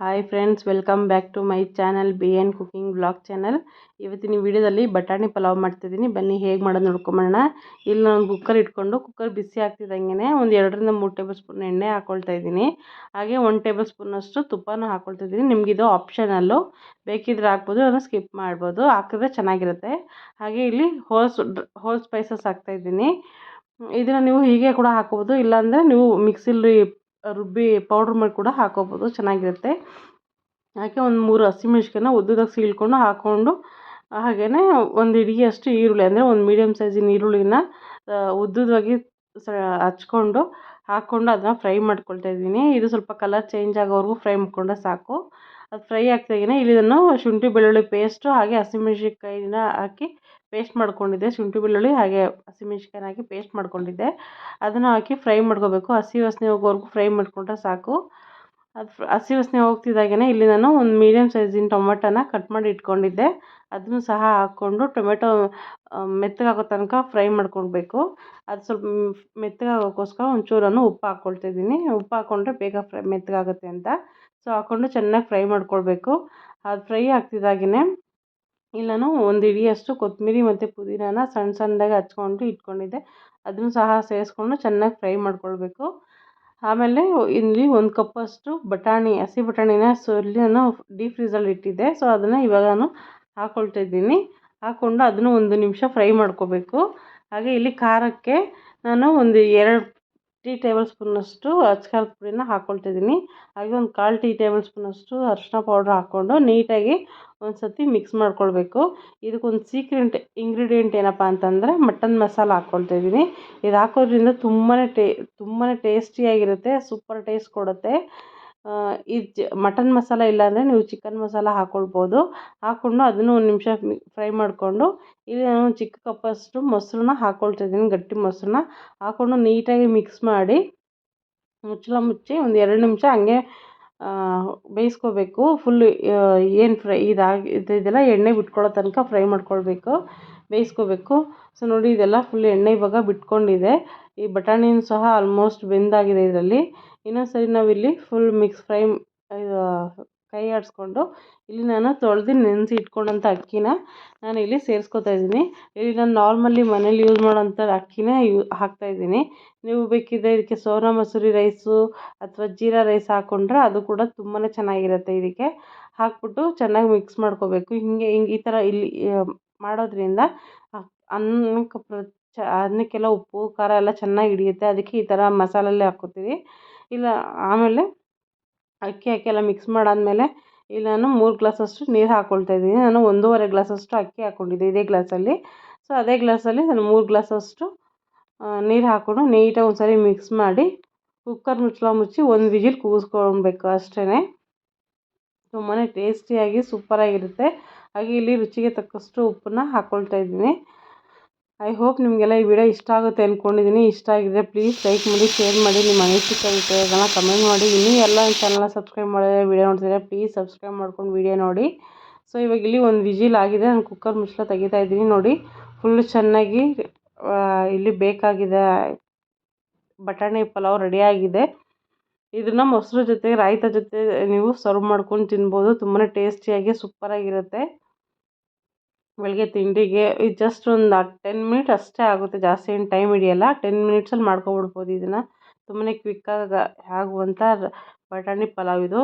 Hi friends, welcome back to my channel B N cooking blog channel. ಇವತ್ತಿನ ವಿಡಿಯೋದಲ್ಲಿ ಬಟಾಣಿ ಪಲಾವ್ ಮಾಡ್ತಿದ್ದೀನಿ. ಬನ್ನಿ ಹೇಗೆ ಮಾಡೋದು ನೋಡ್ಕೊಂಬೋಣ. ಇಲ್ಲಿ ನಾನು ಕುಕ್ಕರ್ ಇಟ್ಕೊಂಡು ಕುಕ್ಕರ್ ಬಿಸಿ ಆಗ್ತಿದ್ದಂಗೆ ಒಂದು 2-3 ಟೇಬಲ್ ಸ್ಪೂನ್ ಎಣ್ಣೆ ಹಾಕ್ಕೊಳ್ತಾ ಇದ್ದೀನಿ. ಹಾಗೆ 1 ಟೇಬಲ್ ಸ್ಪೂನಷ್ಟು ತುಪ್ಪನೂ ಹಾಕ್ಕೊಳ್ತಾ ಇದ್ದೀನಿ. ನಿಮಗಿದು ಆಪ್ಷನಲ್ಲು, ಬೇಕಿದ್ರೆ ಹಾಕ್ಬೋದು, ಅದನ್ನು ಸ್ಕಿಪ್ ಮಾಡ್ಬೋದು. ಹಾಕಿದ್ರೆ ಚೆನ್ನಾಗಿರುತ್ತೆ. ಹಾಗೆ ಇಲ್ಲಿ ಹೋಲ್ ಸ್ಪೈಸಸ್ ಹಾಕ್ತಾಯಿದ್ದೀನಿ. ಇದನ್ನು ನೀವು ಹೀಗೆ ಕೂಡ ಹಾಕೋಬೋದು, ಇಲ್ಲಾಂದರೆ ನೀವು ಮಿಕ್ಸಿಲಿ ರುಬ್ಬಿ ಪೌಡ್ರ್ ಮಾಡಿ ಕೂಡ ಹಾಕೋಬೋದು, ಚೆನ್ನಾಗಿರುತ್ತೆ. ಹಾಗೆ ಒಂದು 3 ಹಸಿಮೆಣ್ಸಿಕಾಯಿನ ಉದ್ದುದಾಗಿ ಸೀಳ್ಕೊಂಡು ಹಾಕ್ಕೊಂಡು, ಹಾಗೆಯೇ ಒಂದು ಹಿಡಿಯಷ್ಟು ಈರುಳ್ಳಿ, ಅಂದರೆ ಒಂದು ಮೀಡಿಯಮ್ ಸೈಜಿನ ಈರುಳ್ಳಿನ ಉದ್ದುದಾಗಿ ಹಚ್ಕೊಂಡು ಹಾಕ್ಕೊಂಡು ಅದನ್ನು ಫ್ರೈ ಮಾಡ್ಕೊಳ್ತಾ ಇದ್ದೀನಿ. ಇದು ಸ್ವಲ್ಪ ಕಲರ್ ಚೇಂಜ್ ಆಗೋವರೆಗೂ ಫ್ರೈ ಮಾಡ್ಕೊಂಡ್ರೆ ಸಾಕು. ಅದು ಫ್ರೈ ಆಗ್ತಾಯಿದ್ದೀನಿ. ಇಲ್ಲಿ ಇದನ್ನು ಶುಂಠಿ ಬೆಳ್ಳುಳ್ಳಿ ಪೇಸ್ಟು ಹಾಗೆ ಹಸಿಮೆಣ್ಸಿಕಾಯಿನ ಹಾಕಿ ಪೇಸ್ಟ್ ಮಾಡ್ಕೊಂಡಿದ್ದೆ. ಶುಂಠಿ ಬೆಳ್ಳುಳ್ಳಿ ಹಾಗೆ ಹಸಿಮೆಣ್ಸಿಕಾಯಿನ ಹಾಕಿ ಪೇಸ್ಟ್ ಮಾಡ್ಕೊಂಡಿದ್ದೆ. ಅದನ್ನು ಹಾಕಿ ಫ್ರೈ ಮಾಡ್ಕೋಬೇಕು. ಹಸಿ ವಾಸನೆ ಹೋಗೋವರೆಗೂ ಫ್ರೈ ಮಾಡ್ಕೊಂಡ್ರೆ ಸಾಕು. ಅದು ಹಸಿ ವಾಸನೆ ಹೋಗ್ತಿದ್ದಾಗೇ ಇಲ್ಲಿ ನಾನು ಒಂದು ಮೀಡಿಯಮ್ ಸೈಜಿನ ಟೊಮೆಟೊನ ಕಟ್ ಮಾಡಿ ಇಟ್ಕೊಂಡಿದ್ದೆ. ಅದನ್ನು ಸಹ ಹಾಕ್ಕೊಂಡು ಟೊಮೆಟೊ ಮೆತ್ತಗಾಗೋ ತನಕ ಫ್ರೈ ಮಾಡ್ಕೊಳ್ಬೇಕು. ಅದು ಸ್ವಲ್ಪ ಮೆತ್ತಗಾಗೋಕ್ಕೋಸ್ಕರ ಒಂಚೂರನ್ನು ಉಪ್ಪು ಹಾಕ್ಕೊಳ್ತಿದ್ದೀನಿ. ಉಪ್ಪು ಹಾಕ್ಕೊಂಡ್ರೆ ಬೇಗ ಮೆತ್ತಗಾಗುತ್ತೆ ಅಂತ. ಸೊ ಹಾಕ್ಕೊಂಡು ಚೆನ್ನಾಗಿ ಫ್ರೈ ಮಾಡ್ಕೊಳ್ಬೇಕು. ಅದು ಫ್ರೈ ಆಗ್ತಿದ್ದಾಗೇ ಇಲ್ಲಿ ನಾನು ಒಂದು ಹಿಡಿಯಷ್ಟು ಕೊತ್ತಂಬರಿ ಮತ್ತು ಪುದೀನಾನ ಸಣ್ಣದಾಗಿ ಹಚ್ಕೊಂಡು ಇಟ್ಕೊಂಡಿದ್ದೆ. ಅದನ್ನು ಸಹ ಸೇರಿಸ್ಕೊಂಡು ಚೆನ್ನಾಗಿ ಫ್ರೈ ಮಾಡ್ಕೊಳ್ಬೇಕು. ಆಮೇಲೆ ಇಲ್ಲಿ 1 ಕಪ್ಪಷ್ಟು ಬಟಾಣಿ, ಹಸಿ ಬಟಾಣಿನ ನಾನು ಡೀಪ್ ಫ್ರೀಸಲ್ಲಿ ಇಟ್ಟಿದ್ದೆ. ಸೊ ಅದನ್ನು ಇವಾಗ ನಾನು ಹಾಕ್ಕೊಳ್ತಾ ಇದ್ದೀನಿ. ಹಾಕ್ಕೊಂಡು ಅದನ್ನು 1 ನಿಮಿಷ ಫ್ರೈ ಮಾಡ್ಕೋಬೇಕು. ಹಾಗೆ ಇಲ್ಲಿ ಖಾರಕ್ಕೆ ನಾನು ಒಂದು 2 ಟೀ ಟೇಬಲ್ ಸ್ಪೂನಷ್ಟು ಅಚ್ಕಾರದ ಪುಡಿನ ಹಾಕ್ಕೊಳ್ತಾ ಇದ್ದೀನಿ. ಹಾಗೆ ಒಂದು 1/4 ಟೀ ಟೇಬಲ್ ಸ್ಪೂನಷ್ಟು ಅರಿಶಿನ ಪೌಡ್ರ್ ಹಾಕ್ಕೊಂಡು ನೀಟಾಗಿ ಒಂದು ಸತಿ ಮಿಕ್ಸ್ ಮಾಡ್ಕೊಳ್ಬೇಕು. ಇದಕ್ಕೊಂದು ಸೀಕ್ರೆಟ್ ಇಂಗ್ರೀಡಿಯೆಂಟ್ ಏನಪ್ಪ ಅಂತಂದರೆ ಮಟನ್ ಮಸಾಲ ಹಾಕ್ಕೊಳ್ತಾ ಇದ್ದೀನಿ. ಇದು ಹಾಕೋದ್ರಿಂದ ತುಂಬಾ ಟೇಸ್ಟಿಯಾಗಿರುತ್ತೆ, ಸೂಪರ್ ಟೇಸ್ಟ್ ಕೊಡುತ್ತೆ. ಮಟನ್ ಮಸಾಲ ಇಲ್ಲಾಂದರೆ ನೀವು ಚಿಕನ್ ಮಸಾಲ ಹಾಕ್ಕೊಳ್ಬೋದು. ಹಾಕ್ಕೊಂಡು ಅದನ್ನು 1 ನಿಮಿಷ ಫ್ರೈ ಮಾಡಿಕೊಂಡು ಇಲ್ಲಿ ನಾನು ಒಂದು ಚಿಕ್ಕ ಕಪ್ಪಷ್ಟು ಮೊಸರನ್ನ ಹಾಕ್ಕೊಳ್ತಾ ಇದ್ದೀನಿ. ಗಟ್ಟಿ ಮೊಸರನ್ನ ಹಾಕ್ಕೊಂಡು ನೀಟಾಗಿ ಮಿಕ್ಸ್ ಮಾಡಿ ಮುಚ್ಚಳ ಮುಚ್ಚಿ ಒಂದು 2 ನಿಮಿಷ ಹಂಗೆ ಬೇಯಿಸ್ಕೋಬೇಕು. ಫುಲ್ಲು ಏನು ಫ್ರೈ ಇದೆಲ್ಲ ಎಣ್ಣೆ ಬಿಟ್ಕೊಳ್ಳೋ ತನಕ ಫ್ರೈ ಮಾಡ್ಕೊಳ್ಬೇಕು, ಬೇಯಿಸ್ಕೋಬೇಕು. ಸೊ ನೋಡಿ, ಇದೆಲ್ಲ ಫುಲ್ ಎಣ್ಣೆ ಇವಾಗ ಬಿಟ್ಕೊಂಡಿದೆ. ಈ ಬಟಾಣಿನೂ ಸಹ ಆಲ್ಮೋಸ್ಟ್ ಬೆಂದಾಗಿದೆ. ಇದರಲ್ಲಿ ಇನ್ನೊಂದು ಸರಿ ನಾವಿಲ್ಲಿ ಫುಲ್ ಕೈ ಆಡಿಸ್ಕೊಂಡು ಇಲ್ಲಿ ನಾನು ತೊಳೆದು ನೆನೆಸಿ ಇಟ್ಕೊಂಡಂಥ ಅಕ್ಕಿನ ನಾನು ಇಲ್ಲಿ ಸೇರಿಸ್ಕೊತಾ ಇದ್ದೀನಿ. ಇಲ್ಲಿ ನಾನು ನಾರ್ಮಲಿ ಮನೇಲಿ ಯೂಸ್ ಮಾಡೋಂಥ ಅಕ್ಕಿನೇ ಹಾಕ್ತಾಯಿದ್ದೀನಿ. ನೀವು ಬೇಕಿದ್ದರೆ ಇದಕ್ಕೆ ಸೋನಾ ಮಸೂರಿ ರೈಸು ಅಥವಾ ಜೀರಾ ರೈಸ್ ಹಾಕ್ಕೊಂಡ್ರೆ ಅದು ಕೂಡ ತುಂಬಾ ಚೆನ್ನಾಗಿರುತ್ತೆ. ಇದಕ್ಕೆ ಹಾಕ್ಬಿಟ್ಟು ಚೆನ್ನಾಗಿ ಮಿಕ್ಸ್ ಮಾಡ್ಕೋಬೇಕು. ಹಿಂಗೆ ಈ ಥರ ಇಲ್ಲಿ ಮಾಡೋದ್ರಿಂದ ಅನ್ನಕ್ಕೆಲ್ಲ ಉಪ್ಪು ಖಾರ ಎಲ್ಲ ಚೆನ್ನಾಗಿ ಹಿಡಿಯುತ್ತೆ. ಅದಕ್ಕೆ ಈ ಥರ ಮಸಾಲೆಲ್ಲೇ ಹಾಕ್ಕೋತೀವಿ. ಇಲ್ಲ ಆಮೇಲೆ ಅಕ್ಕಿ ಎಲ್ಲ ಮಿಕ್ಸ್ ಮಾಡಾದಮೇಲೆ ಇಲ್ಲಿ ನಾನು 3 ಗ್ಲಾಸಷ್ಟು ನೀರು ಹಾಕ್ಕೊಳ್ತಾ ಇದ್ದೀನಿ. ನಾನು 1.5 ಗ್ಲಾಸಷ್ಟು ಅಕ್ಕಿ ಹಾಕ್ಕೊಂಡಿದ್ದೆ ಇದೇ ಗ್ಲಾಸಲ್ಲಿ. ಸೊ ಅದೇ ಗ್ಲಾಸಲ್ಲಿ ನಾನು 3 ಗ್ಲಾಸಷ್ಟು ನೀರು ಹಾಕ್ಕೊಂಡು ನೀಟಾಗಿ ಒಂದು ಸರಿ ಮಿಕ್ಸ್ ಮಾಡಿ ಕುಕ್ಕರ್ ಮುಚ್ಚಳ ಮುಚ್ಚಿ 1 ವಿಜಿಲ್ ಕೂಗಿಸ್ಕೊಳ್ಬೇಕು ಅಷ್ಟೇ. ತುಂಬಾ ಟೇಸ್ಟಿಯಾಗಿ ಸೂಪರಾಗಿರುತ್ತೆ. ಹಾಗೆ ಇಲ್ಲಿ ರುಚಿಗೆ ತಕ್ಕಷ್ಟು ಉಪ್ಪನ್ನ ಹಾಕ್ಕೊಳ್ತಾ ಇದ್ದೀನಿ. ಐ ಹೋಪ್ ನಿಮಗೆಲ್ಲ ಈ ವಿಡಿಯೋ ಇಷ್ಟ ಆಗುತ್ತೆ ಅಂದ್ಕೊಂಡಿದ್ದೀನಿ. ಇಷ್ಟ ಆಗಿದ್ರೆ ಪ್ಲೀಸ್ ಲೈಕ್ ಮಾಡಿ, ಶೇರ್ ಮಾಡಿ, ನಿಮ್ಮ ಅನಿಸಿಕೆ ಅಭಿಪ್ರಾಯಗಳನ್ನ ಕಮೆಂಟ್ ಮಾಡಿ. ಇನ್ನೂ ಎಲ್ಲ ನನ್ನ ಚಾನಲ್ನ ಸಬ್ಸ್ಕ್ರೈಬ್ ಮಾಡಿದ್ರೆ ವಿಡಿಯೋ ನೋಡ್ತಿದ್ರೆ ಪ್ಲೀಸ್ ಸಬ್ಸ್ಕ್ರೈಬ್ ಮಾಡ್ಕೊಂಡು ವಿಡಿಯೋ ನೋಡಿ. ಸೊ ಇವಾಗ ಇಲ್ಲಿ 1 ವಿಜಿಲ್ ಆಗಿದೆ. ನಾನು ಕುಕ್ಕರ್ ಮುಚ್ಚಳ ತೆಗಿತಾ ಇದ್ದೀನಿ. ನೋಡಿ, ಫುಲ್ಲು ಚೆನ್ನಾಗಿ ಇಲ್ಲಿ ಬೇಕಾಗಿದೆ. ಬಟಾಣಿ ಪಲಾವ್ ರೆಡಿಯಾಗಿದೆ. ಇದನ್ನು ಮೊಸರು ಜೊತೆ, ರಾಯ್ತ ಜೊತೆ ನೀವು ಸರ್ವ್ ಮಾಡ್ಕೊಂಡು ತಿನ್ಬೋದು. ತುಂಬಾ ಟೇಸ್ಟಿಯಾಗಿ ಸೂಪರಾಗಿರುತ್ತೆ. ಬೆಳಗ್ಗೆ ತಿಂಡಿಗೆ ಇದು ಜಸ್ಟ್ ಒಂದು 10 ಮಿನಿಟ್ ಅಷ್ಟೇ ಆಗುತ್ತೆ, ಜಾಸ್ತಿ ಏನು ಟೈಮ್ ಹಿಡಿಯಲ್ಲ. 10 ಮಿನಿಟ್ಸಲ್ಲಿ ಮಾಡ್ಕೊಬಿಡ್ಬೋದು ಇದನ್ನು. ತುಂಬಾ ಕ್ವಿಕ್ಕಾಗಿ ಆಗುವಂಥ ಬಟಾಣಿ ಪಲಾವ್ ಇದು.